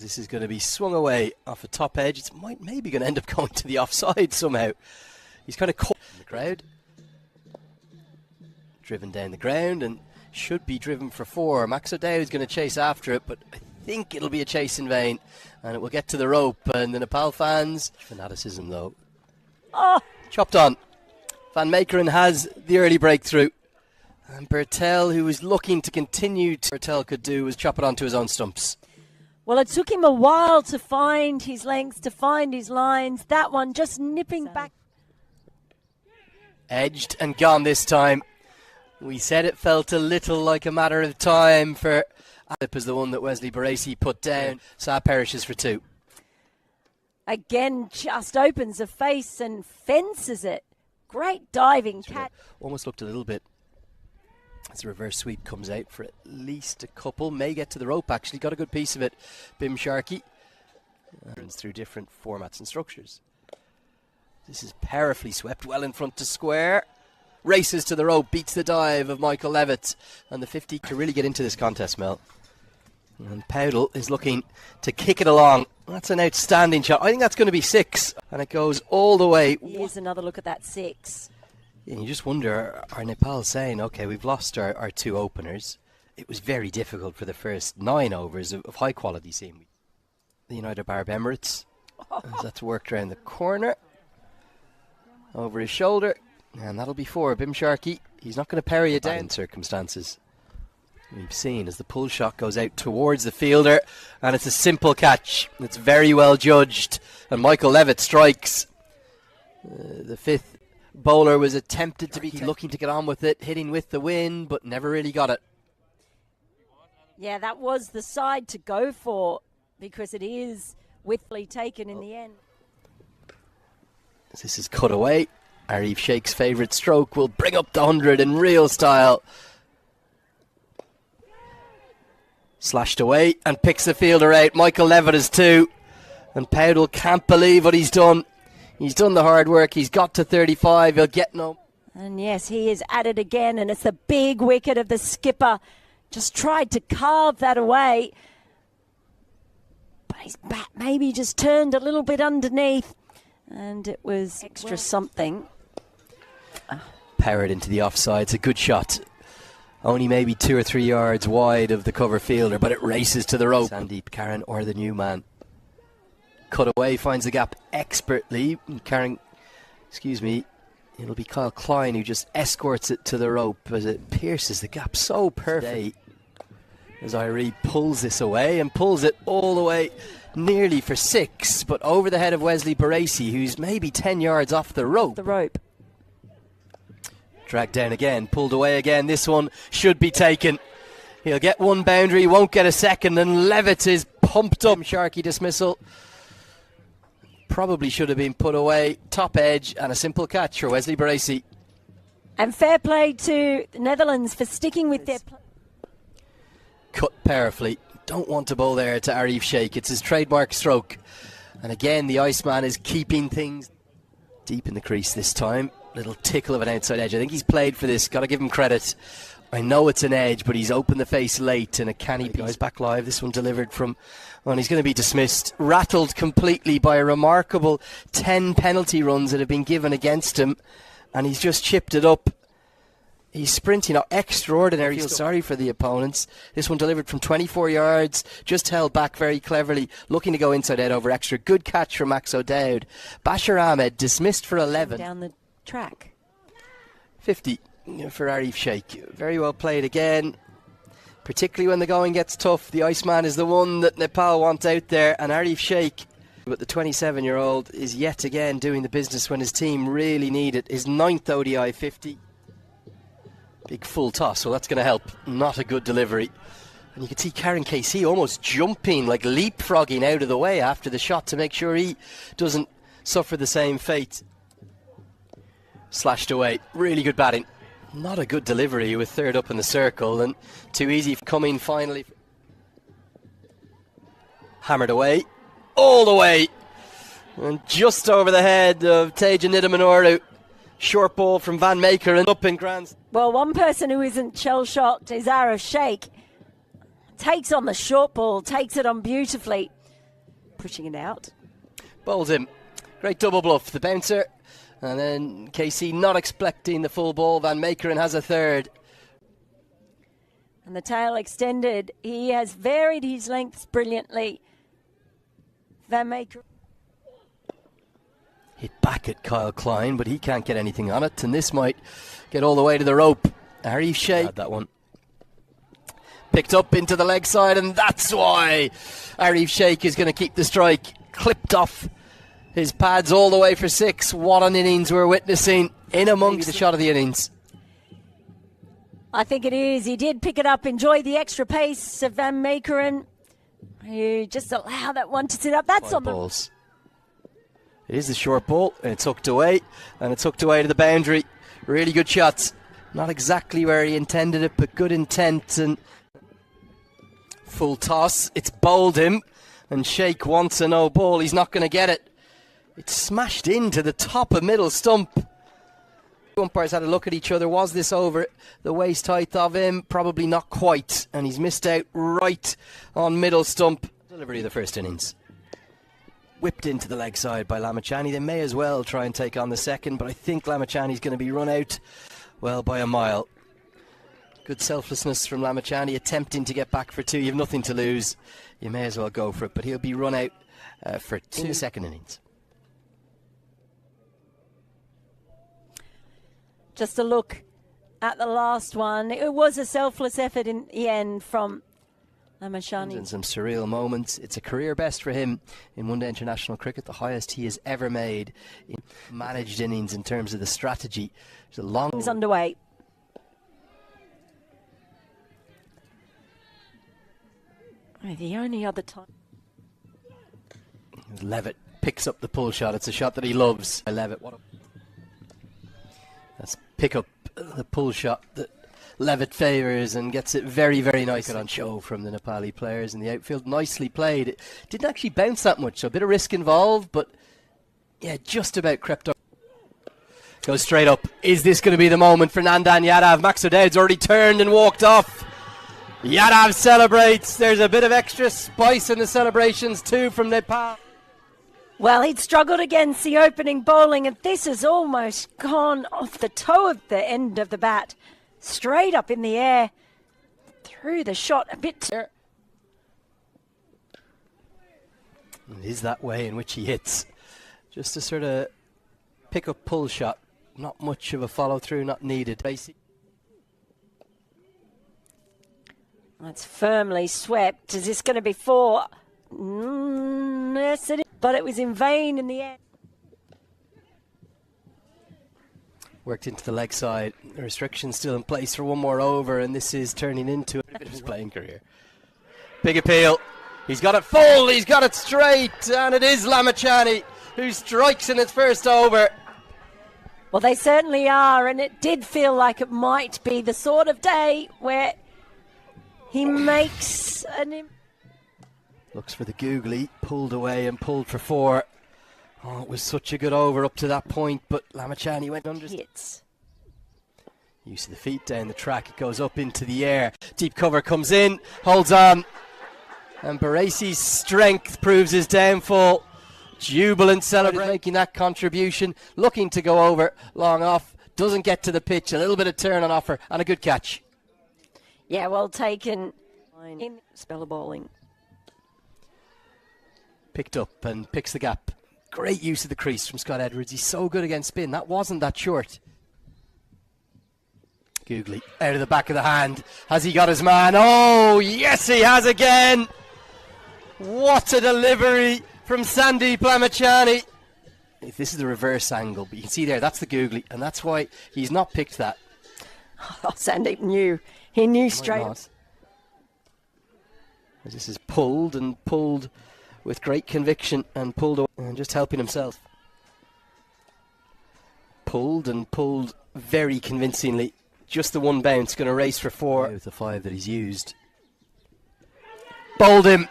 This is going to be swung away off a top edge. It's maybe going to end up going to the offside somehow. He's kind of caught in the crowd. Driven down the ground and should be driven for 4. Max O'Dowd is going to chase after it, but I think it'll be a chase in vain. And it will get to the rope. And the Nepal fans, fanaticism though. Oh! Chopped on. Van Meekeren has the early breakthrough. And Bertel, who was looking to continue to Bertel could do, was chop it onto his own stumps. Well, it took him a while to find his lengths, to find his lines. That one just nipping back. Edged and gone this time. We said it felt a little like a matter of time for Alip as the one that Wesley Baracey put down. Sa perishes for 2. Again, just opens a face and fences it. Great diving catch. Almost looked a little bit as the reverse sweep comes out for at least a couple. May get to the rope, actually. Got a good piece of it. Bim Sharkey. Runs through different formats and structures. This is powerfully swept well in front to square. Races to the rope, beats the dive of Michael Levitt. And the 50 can really get into this contest, Mel. And Powdle is looking to kick it along. That's an outstanding shot. I think that's going to be 6. And it goes all the way. Here's another look at that 6. And you just wonder, are Nepal saying, OK, we've lost our 2 openers. It was very difficult for the first 9 overs of high quality seeing. The United Arab Emirates. As that's worked around the corner. Over his shoulder. And that'll be 4. Bim Sharkey. He's not going to parry it down in circumstances. We've seen as the pull shot goes out towards the fielder. And it's a simple catch. It's very well judged. And Michael Levitt strikes. The 5th bowler was attempted to be looking to get on with it, hitting with the wind, but never really got it. Yeah, that was the side to go for because it is withly taken in the end. This is cut away. Arif Sheikh's favourite stroke will bring up the 100 in real style. Slashed away and picks the fielder out. Michael Levitt is 2. And Powdle can't believe what he's done. He's done the hard work. He's got to 35. He'll get no. And yes, he is at it again. And it's the big wicket of the skipper. Just tried to carve that away. But his bat maybe just turned a little bit underneath. And it was extra something. Powered into the offside. It's a good shot. Only maybe 2 or 3 yards wide of the cover fielder. But it races to the rope. Sandeep Karan or the new man. Cut away, finds the gap expertly. Karen, it'll be Kyle Klein who just escorts it to the rope as it pierces the gap so perfectly. As Irie pulls this away and pulls it all the way nearly for 6, but over the head of Wesley Baracey, who's maybe 10 yards off the rope. Dragged down again, pulled away again. This one should be taken. He'll get 1 boundary, won't get a second, and Levitt is pumped up. Sharkey dismissal. Probably should have been put away. Top edge and a simple catch for Wesley Baracey. And fair play to the Netherlands for sticking with their cut powerfully. Don't want to bowl there to Arif Sheikh. It's his trademark stroke. And again, the Iceman is keeping things deep in the crease this time. Little tickle of an outside edge. I think he's played for this. Got to give him credit. I know it's an edge, but he's opened the face late and a canny piece. Guys back live. This one delivered from... and he's going to be dismissed. Rattled completely by a remarkable 10 penalty runs that have been given against him. And he's just chipped it up. He's sprinting out extraordinary. Feel sorry for the opponents. This one delivered from 24 yards. Just held back very cleverly. Looking to go inside out over extra. Good catch from Max O'Dowd. Bashir Ahmed dismissed for 11. Down the track. 50 for Arif Sheikh. Very well played again. Particularly when the going gets tough. The Iceman is the one that Nepal want out there. And Arif Sheikh, but the 27-year-old, is yet again doing the business when his team really need it. His 9th ODI 50. Big full toss, well that's going to help. Not a good delivery. And you can see Karen Casey almost jumping, like leapfrogging out of the way after the shot to make sure he doesn't suffer the same fate. Slashed away. Really good batting. Not a good delivery with 3rd up in the circle, and too easy coming finally. Hammered away. All the way. And just over the head of Teja Nidamanoru. Short ball from Van Meekeren and up in grand. Well, one person who isn't shell-shocked is Arif Sheikh. Takes on the short ball, takes it on beautifully. pushing it out. Bowls him. Great double bluff. The bouncer. And then KC not expecting the full ball. Van Meekeren has a third. And the tail extended. He has varied his lengths brilliantly. Van Meekeren. Hit back at Kyle Klein, but he can't get anything on it. And this might get all the way to the rope. Arif Sheikh had that one. Picked up into the leg side, and that's why Arif Sheikh is going to keep the strike. Clipped off his pads all the way for 6. What an innings we're witnessing in amongst the shot of the innings. I think it is. He did pick it up, enjoy the extra pace of Van Meekeren. You just allow that one to sit up. That's on the balls. It is the short ball, and it's hooked away, and it's hooked away to the boundary. Really good shots. Not exactly where he intended it, but good intent. And full toss. It's bowled him, and Sheikh wants a no ball. He's not going to get it. It's smashed into the top of middle stump. Umpires had a look at each other. Was this over the waist height of him? Probably not quite. And he's missed out right on middle stump. Delivery of the first innings. Whipped into the leg side by Lamachani. They may as well try and take on the second, but I think Lamachani's going to be run out, well, by a mile. Good selflessness from Lamachani, attempting to get back for 2. You have nothing to lose. You may as well go for it, but he'll be run out for 2 in the second innings. Just a look at the last one. It was a selfless effort in the end from Lamachani. And some surreal moments. It's a career best for him in one-day international cricket, the highest he has ever made in managed innings in terms of the strategy. There's a long... It's underway. The only other time... Levitt picks up the pull shot. It's a shot that he loves. Levitt, what a... Let's pick up the pull shot that Levitt favours and gets it very, very nice on show from the Nepali players in the outfield. Nicely played. It didn't actually bounce that much, so a bit of risk involved, but yeah, just about crept up. Goes straight up. Is this going to be the moment for Nandan Yadav? Max O'Dowd's already turned and walked off. Yadav celebrates. There's a bit of extra spice in the celebrations too from Nepal. Well, he'd struggled against the opening bowling, and this has almost gone off the toe of the end of the bat. Straight up in the air. Through the shot a bit. It is that way in which he hits. Just a sort of pick-up pull shot. Not much of a follow-through, not needed. That's firmly swept. Is this going to be 4? Yes, it is. But it was in vain in the end. Worked into the leg side. The restrictions still in place for one more over, and this is turning into a bit of his playing career. Big appeal. He's got it full. He's got it straight, and it is Lamachani who strikes in his first over. Well, they certainly are, and it did feel like it might be the sort of day where he makes an... Looks for the googly, pulled away and pulled for 4. Oh, it was such a good over up to that point, but Lamachani went under. Hits. Use of the feet down the track, it goes up into the air. Deep cover comes in, holds on. And Baresi's strength proves his downfall. Jubilant celebrating, making that contribution, looking to go over, long off, doesn't get to the pitch, a little bit of turn on offer, and a good catch. Yeah, well taken in spell of bowling. Picked up and picks the gap. Great use of the crease from Scott Edwards. He's so good against spin. That wasn't that short. Googly out of the back of the hand. Has he got his man? Oh, yes, he has again. What a delivery from Sandeep Lamachani. If this is the reverse angle, but you can see there, that's the googly, and that's why he's not picked that. Oh, Sandeep knew. He knew straight up. This is pulled and pulled with great conviction and pulled away and just helping himself. Pulled and pulled very convincingly. Just the one bounce, going to race for 4 with the 5 that he's used. Bowled him,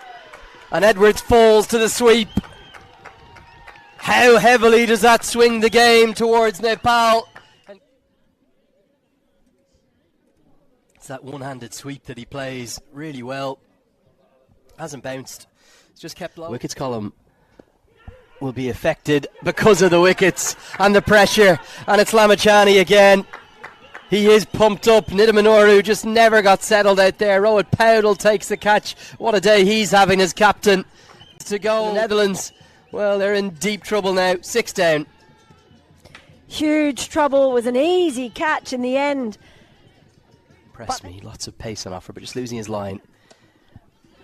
and Edwards falls to the sweep. How heavily does that swing the game towards Nepal? It's that one-handed sweep that he plays really well. Hasn't bounced It's just kept low. Wickets column will be affected because of the wickets and the pressure, and it's Lamachani again. He is pumped up. Nidamanoru just never got settled out there. Rohit Powdell takes the catch. What a day he's having as captain. To go, the Netherlands, well, they're in deep trouble now. 6 down. Huge trouble. Was an easy catch in the end. Impressed me. Lots of pace on offer, but just losing his line.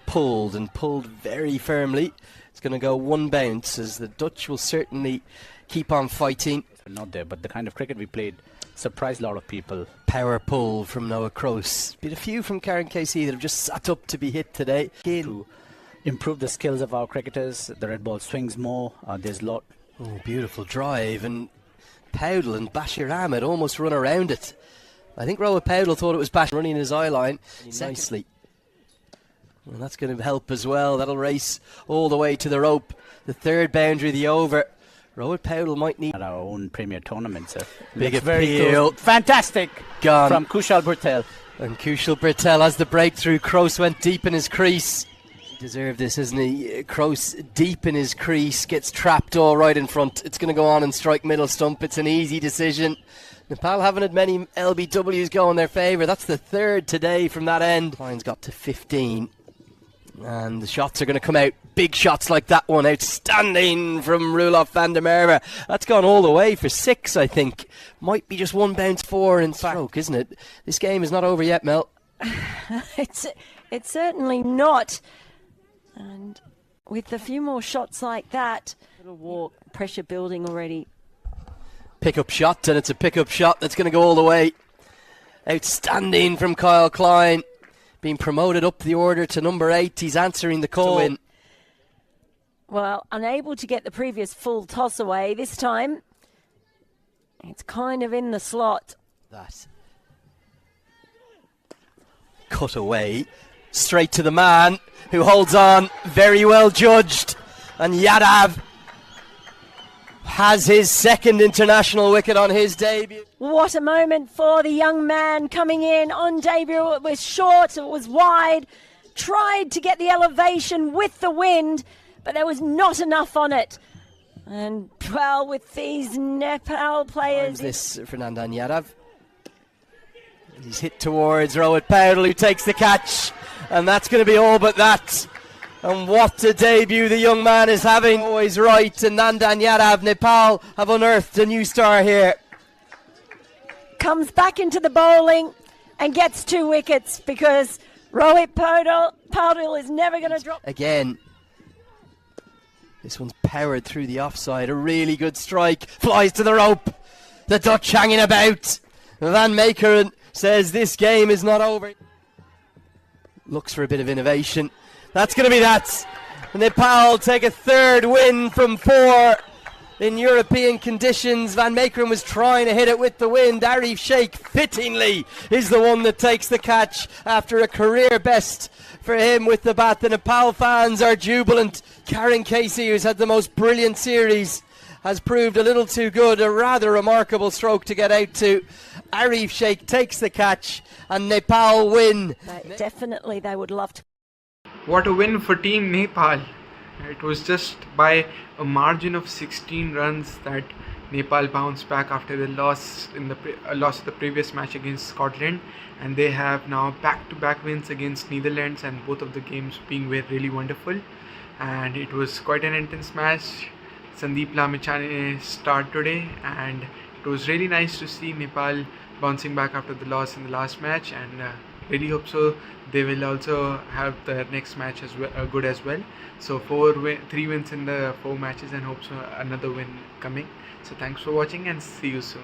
Pulled and pulled very firmly. It's going to go one bounce, as the Dutch will certainly keep on fighting. Not there, but the kind of cricket we played surprised a lot of people. Power pull from Noah Kroos. Been a few from Karen Casey that have just sat up to be hit today. To improve the skills of our cricketers, the red ball swings more. There's a lot. Oh, beautiful drive, and Powdell and Bashir Ahmed almost run around it. I think Rohit Powdell thought it was Bashir running his eye line nicely. And that's going to help as well. That'll race all the way to the rope. The third boundary, the over. Rohit Powdell might need at our own Premier tournament, sir. Big appeal. Fantastic. Gone. From Kushal Bhurtel. And Kushal Bhurtel has the breakthrough. Kroos went deep in his crease. He deserved this, isn't he? Kroos deep in his crease, gets trapped all right in front. It's going to go on and strike middle stump. It's an easy decision. Nepal haven't had many LBWs go in their favour. That's the third today from that end. Line's got to 15. And the shots are going to come out. Big shots like that one. Outstanding from Roelof van der Merwe. That's gone all the way for 6, I think. Might be just one bounce 4 in stroke, isn't it? This game is not over yet, Mel. It's certainly not. And with a few more shots like that, little walk, pressure building already. Pick-up shot, and it's a pick-up shot that's going to go all the way. Outstanding from Kyle Klein. Being promoted up the order to number 8. He's answering the call. In. Well, unable to get the previous full toss away this time. It's kind of in the slot. That cut away straight to the man who holds on. Very well judged. And Yadav has his second international wicket on his debut. What a moment for the young man coming in on debut. It was short, it was wide. Tried to get the elevation with the wind, but there was not enough on it. And, well, with these Nepal players... This for Nandan Yadav. He's hit towards Rohit Powdell, who takes the catch. And that's going to be all but that. And what a debut the young man is having. Always right. And Nandan Yadav, Nepal have unearthed a new star here. Comes back into the bowling and gets 2 wickets because Rohit Powdell is never going to drop. Again, this one's powered through the offside. A really good strike. Flies to the rope. The Dutch hanging about. Van Meekeren says this game is not over. Looks for a bit of innovation. That's going to be that. Nepal take a third win from 4 in European conditions. Van Meekeren was trying to hit it with the wind. Arif Sheikh, fittingly, is the one that takes the catch after a career best for him with the bat. The Nepal fans are jubilant. Karen Casey, who's had the most brilliant series, has proved a little too good. A rather remarkable stroke to get out to. Arif Sheikh takes the catch and Nepal win. Definitely they would love to. What a win for Team Nepal. It was just by a margin of 16 runs that Nepal bounced back after the loss in the loss of the previous match against Scotland, and they have now back-to-back wins against Netherlands, and both of the games being really wonderful. And it was quite an intense match. Sandeep Lamachani starred today, and it was really nice to see Nepal bouncing back after the loss in the last match, and really hope so they will also have the next match as well, good as well. So 3 wins in the 4 matches, and hope so another win coming. So thanks for watching and see you soon.